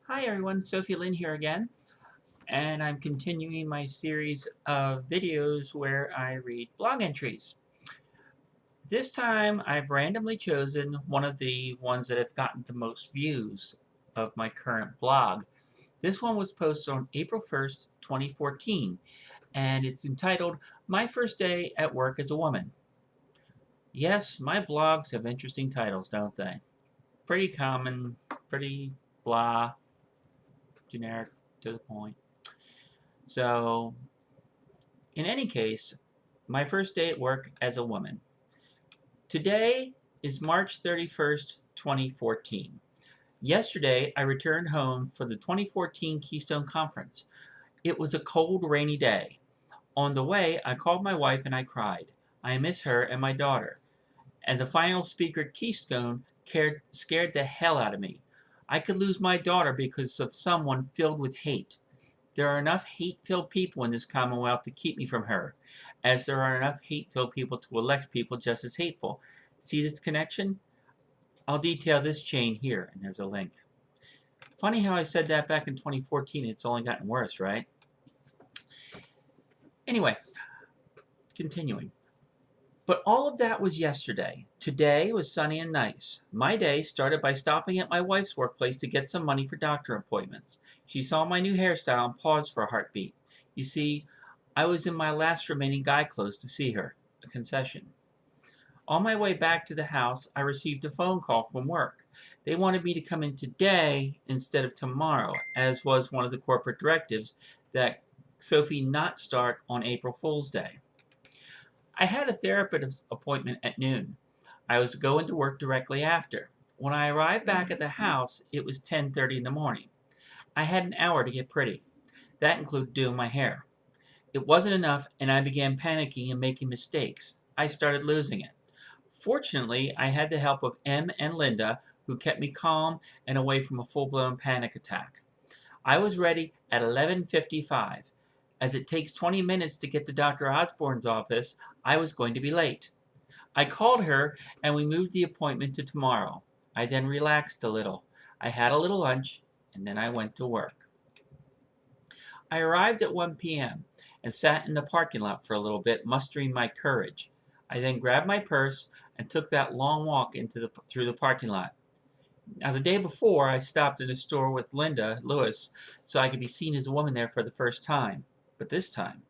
Hi everyone, Sophie Lynn here again, and I'm continuing my series of videos where I read blog entries. This time I've randomly chosen one of the ones that have gotten the most views of my current blog. This one was posted on April 1st, 2014, and it's entitled, My First Day at Work as a Woman. Yes, my blogs have interesting titles, don't they? Pretty common, pretty blah, generic, to the point. So, in any case, my first day at work as a woman. Today is March 31st, 2014. Yesterday, I returned home for the 2014 Keystone Conference. It was a cold, rainy day. On the way, I called my wife and I cried. I miss her and my daughter. And the final speaker at Keystone scared the hell out of me. I could lose my daughter because of someone filled with hate. There are enough hate-filled people in this Commonwealth to keep me from her, as there are enough hate-filled people to elect people just as hateful. See this connection? I'll detail this chain here, and there's a link. Funny how I said that back in 2014. It's only gotten worse, right? Anyway, continuing. But all of that was yesterday. Today was sunny and nice. My day started by stopping at my wife's workplace to get some money for doctor appointments. She saw my new hairstyle and paused for a heartbeat. You see, I was in my last remaining guy clothes to see her. A concession. On my way back to the house, I received a phone call from work. They wanted me to come in today instead of tomorrow, as was one of the corporate directives that Sophie not start on April Fool's Day. I had a therapist appointment at noon. I was going to work directly after. When I arrived back at the house, it was 10:30 in the morning. I had an hour to get pretty. That included doing my hair. It wasn't enough, and I began panicking and making mistakes. I started losing it. Fortunately, I had the help of Em and Linda, who kept me calm and away from a full-blown panic attack. I was ready at 11:55. As it takes 20 minutes to get to Dr. Osborne's office, I was going to be late. I called her and we moved the appointment to tomorrow. I then relaxed a little. I had a little lunch and then I went to work. I arrived at 1 p.m. and sat in the parking lot for a little bit, mustering my courage. I then grabbed my purse and took that long walk through the parking lot. Now, the day before, I stopped in a store with Linda Lewis so I could be seen as a woman there for the first time. But this time,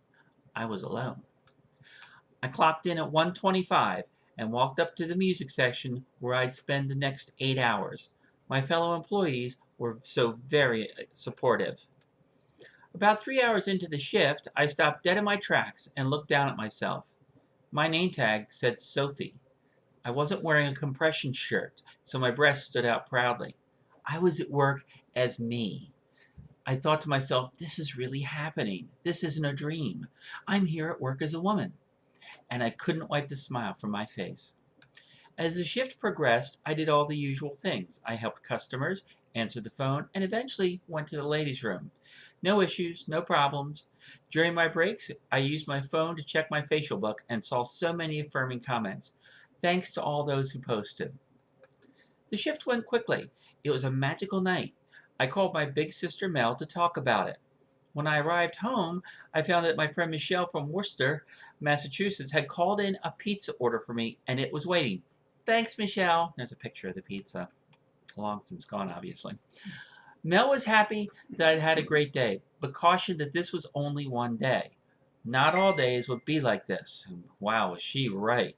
I was alone. I clocked in at 1:25 and walked up to the music section where I'd spend the next 8 hours. My fellow employees were so very supportive. About 3 hours into the shift, I stopped dead in my tracks and looked down at myself. My name tag said Sophie. I wasn't wearing a compression shirt, so my breast stood out proudly. I was at work as me. I thought to myself, this is really happening. This isn't a dream. I'm here at work as a woman. And I couldn't wipe the smile from my face. As the shift progressed, I did all the usual things. I helped customers, answered the phone, and eventually went to the ladies' room. No issues, no problems. During my breaks, I used my phone to check my Facebook and saw so many affirming comments. Thanks to all those who posted. The shift went quickly. It was a magical night. I called my big sister Mel to talk about it. When I arrived home, I found that my friend Michelle from Worcester, Massachusetts, had called in a pizza order for me and it was waiting. Thanks, Michelle. There's a picture of the pizza. Long since gone, obviously. Mel was happy that I'd had a great day, but cautioned that this was only one day. Not all days would be like this. Wow, was she right.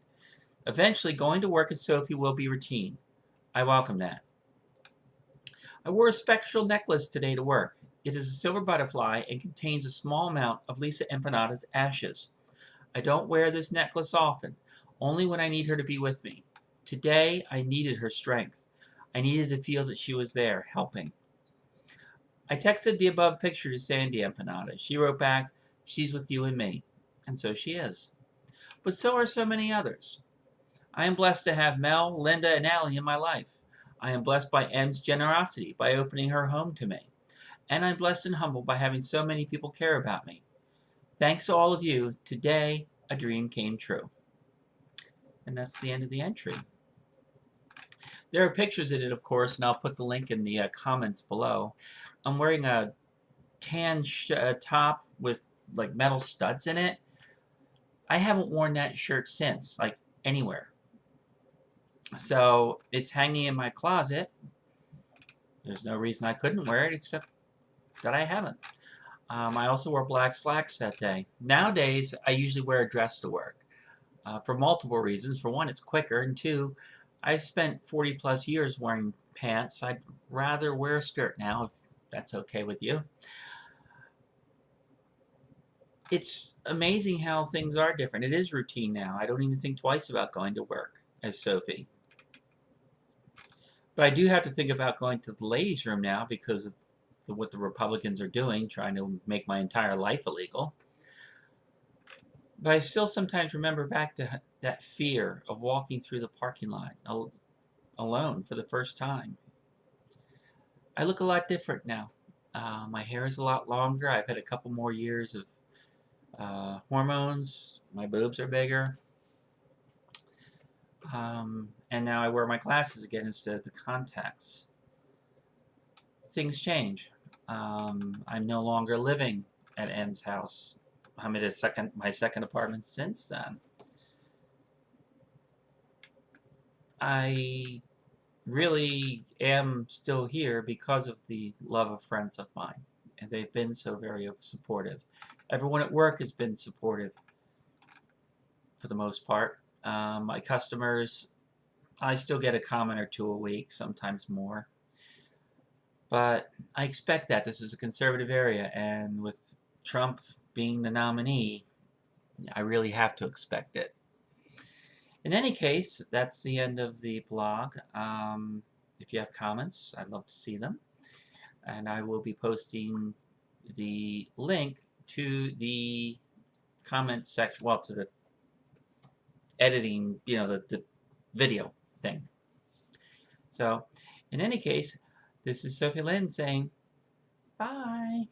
Eventually, going to work as Sophie will be routine. I welcome that. I wore a spectral necklace today to work. It is a silver butterfly and contains a small amount of Lisa Empanada's ashes. I don't wear this necklace often, only when I need her to be with me. Today, I needed her strength. I needed to feel that she was there, helping. I texted the above picture to Sandy Empanada. She wrote back, she's with you and me. And so she is. But so are so many others. I am blessed to have Mel, Linda, and Allie in my life. I am blessed by Em's generosity by opening her home to me. And I'm blessed and humbled by having so many people care about me. Thanks to all of you, today a dream came true. And that's the end of the entry. There are pictures of it, of course, and I'll put the link in the comments below. I'm wearing a tan top with like metal studs in it. I haven't worn that shirt since, like anywhere. So it's hanging in my closet. There's no reason I couldn't wear it except that I haven't. I also wore black slacks that day. Nowadays, I usually wear a dress to work for multiple reasons. For one, it's quicker, and two, I've spent 40 plus years wearing pants. I'd rather wear a skirt now, if that's okay with you. It's amazing how things are different. It is routine now. I don't even think twice about going to work as Sophie. But I do have to think about going to the ladies' room now because of what the Republicans are doing, trying to make my entire life illegal. But I still sometimes remember back to that fear of walking through the parking lot alone for the first time. I look a lot different now. My hair is a lot longer. I've had a couple more years of hormones. My boobs are bigger. And now I wear my glasses again instead of the contacts. Things change. I'm no longer living at M's house. I'm at my second apartment since then. I really am still here because of the love of friends of mine, and they've been so very supportive. Everyone at work has been supportive for the most part. My customers, I still get a comment or two a week, sometimes more. But I expect that. This is a conservative area, and with Trump being the nominee, I really have to expect it. In any case, that's the end of the blog. If you have comments, I'd love to see them. And I will be posting the link to the comment section, well, to the editing, the video thing. So, in any case, this is Sophie Lynn saying bye.